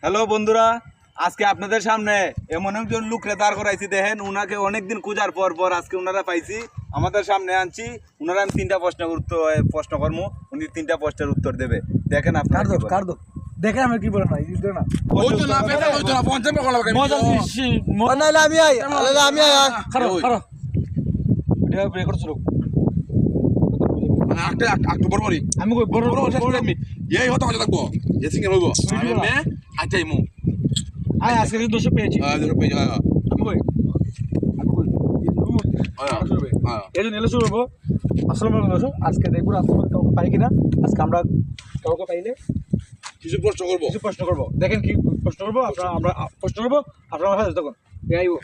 Hello বন্ধুরা, আজকে আপনাদের সামনে এমন একজন লোকরে দাঁড় করাইছি। দেখেন, উনাকে অনেকদিন খোঁজার পর আজকে উনারা পাইছি, আমাদের সামনে আনছি। উনারা আমি 3টা প্রশ্ন করবো, উনি 3টা প্রশ্নের উত্তর দেবে। দেখেন আপনার দেখেন আমি কি বলেন ভাই না আমি আজকে দোষ পেয়েছি আজকে দেখবো কাউকে পাই কিনা। আজকে আমরা কাউকে পাইলে কিছু প্রশ্ন করবো। দেখেন কি প্রশ্ন করবো। আমরা প্রশ্ন করবো, আপনার আমার সাথে তখন আইবো।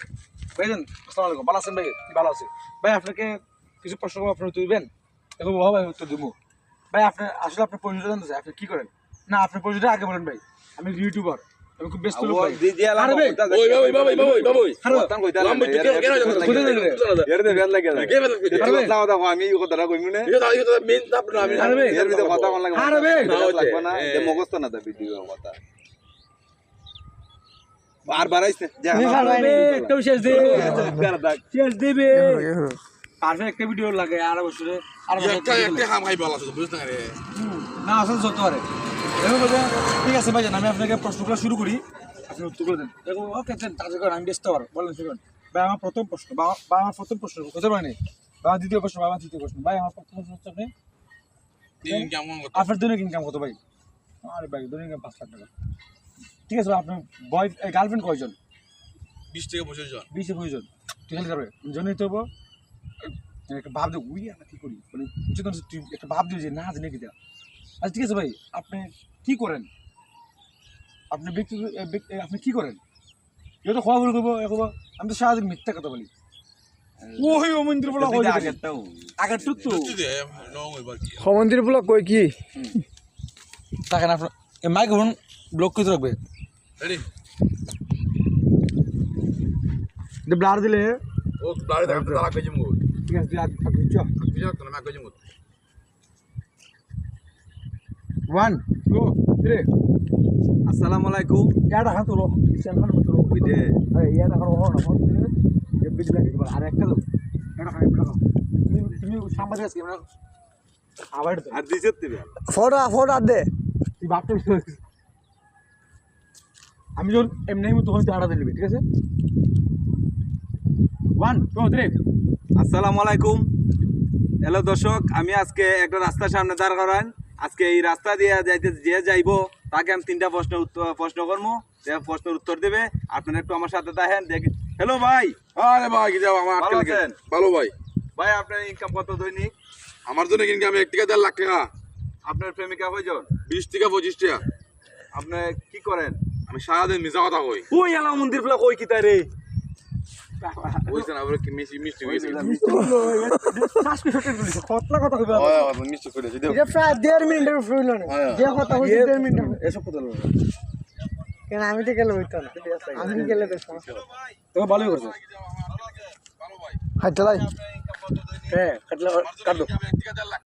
ভাইজান আসসালামু আলাইকুম, ভালো আছেন ভাই? ভালো আছি ভাই। আপনাকে কিছু প্রশ্ন করবো, আপনি উত্তর দিবেন? দেখো বাবা ভাই উত্তর দিব ভাই। আপনি আসলে আপনার পরিচয় জানতে চাই, আপনি কি করেন? না, আপনার পরিচয়টা আগে বলেন ভাই। আমি ইউটিউবার, আমি খুব ব্যস্ত লোক ভাই। আমি কথাটা কইমু না, মগস্ত না ভিডিও কথা বারবার আইছে। একটা ভিডিও লাগে আর বছরে না আসলে যত পারে। ঠিক আছে ভাই, আমি আপনাকে প্রশ্নগুলো শুরু করি, আপনি উত্তরগুলো দেন। ওকে তাদের করেন, আমি ব্যস্ত পারো বলেন সেখান ভাই। আমার প্রথম প্রশ্ন বা আমার প্রথম প্রশ্ন হতে পারেনি, বা আমার দ্বিতীয় প্রশ্ন বা আমার তৃতীয় প্রশ্ন ভাই। আমার প্রথম প্রশ্ন হচ্ছে আপনি আপনার দৈনিক ইনকাম কত ভাই? আরে ভাই দৈনিক ইনকাম 5 লাখ টাকা। ঠিক আছে ভাই, আপনার গার্লফ্রেন্ড কয়জন? 20 থেকে 25 জন। 20 থেকে 25 জন। ঠিক আছে যাবে জন্যই তো একটা ভাব দেবো উই আমরা কি করি, মানে চেতন একটা ভাব দিও যে না জানি কি দেওয়া। আচ্ছা ঠিক আছে ভাই, আপনি কি করেন? আপনি আপনি কি করেন? এটা তো খবর করবো এখন। আমি তো সারাদিন মিথ্যা কথা বলি। ওই মন্দির বলা আগের তো মন্দির বলা কই কি দেখেন আপনার মাইক্রোফোন ব্লক করে রাখবে। ব্লার দিলে ও ব্লারে দেখা তো তারা কইছে মু। ঠিক আছে আপনি চ বিয়া তো না কইছে মু। 1 2 3 আসসালামু আলাইকুম। এটা হাত তোলো, সেলফোন মত তোলো। ওই যে আরে ইয়াটা করো না, ফোন দিলে যে বিজি লাগে এবার। আর একটা দাও, এটা খাই বলো। তুমি সাংবাদিক আজকে আমরা আবার আর দিছত দিবে। ফটো দে তুই বাপটা আমি যখন এমনি তখন তুই আড়া দিবি। ঠিক আছে 1 2 3 আসসালামু আলাইকুম। হ্যালো দর্শক, আমি আজকে একটা রাস্তার সামনে দাঁড় করান। আজকে এই রাস্তা দিয়ে যে যাইবো তাকে আমি 3টা প্রশ্ন করবো, প্রশ্নের উত্তর দেবে। আপনারা একটু আমার সাথে দেখেন। হ্যালো ভাই। আরে ভাই কি যাও আমার ভালো আটকে আছেন? ভালো ভাই। ভাই আপনার ইনকাম কত দৈনিক? আমার জন্য ইনকাম 1 থেকে 1.5 লাখ টাকা। আপনার প্রেমিকা কয়জন? 20 থেকে 25 টাকা। আপনি কি করেন? আমি সারাদিন মিছা কথা কই। ওই এলা মন্দির ফেলা কই কি তাই রে? ওইছেন আবার কি মিষ্টি হইছে। কতলা কথা কইবা? মিষ্টি কইছে এটা প্রায় 1.5 মিনিটের ফ্রি না যে কথা হইছে 1.5 মিনিট এসব কথা বলো কেন আমি তো গেলে হইতো না আমি গেলে তো সমস্যা তো ভালোই করছো। ভালো ভাই। হাইটা লাই হ্যাঁ কাটলা কাট দাও। 1 থেকে 1.5 লাখ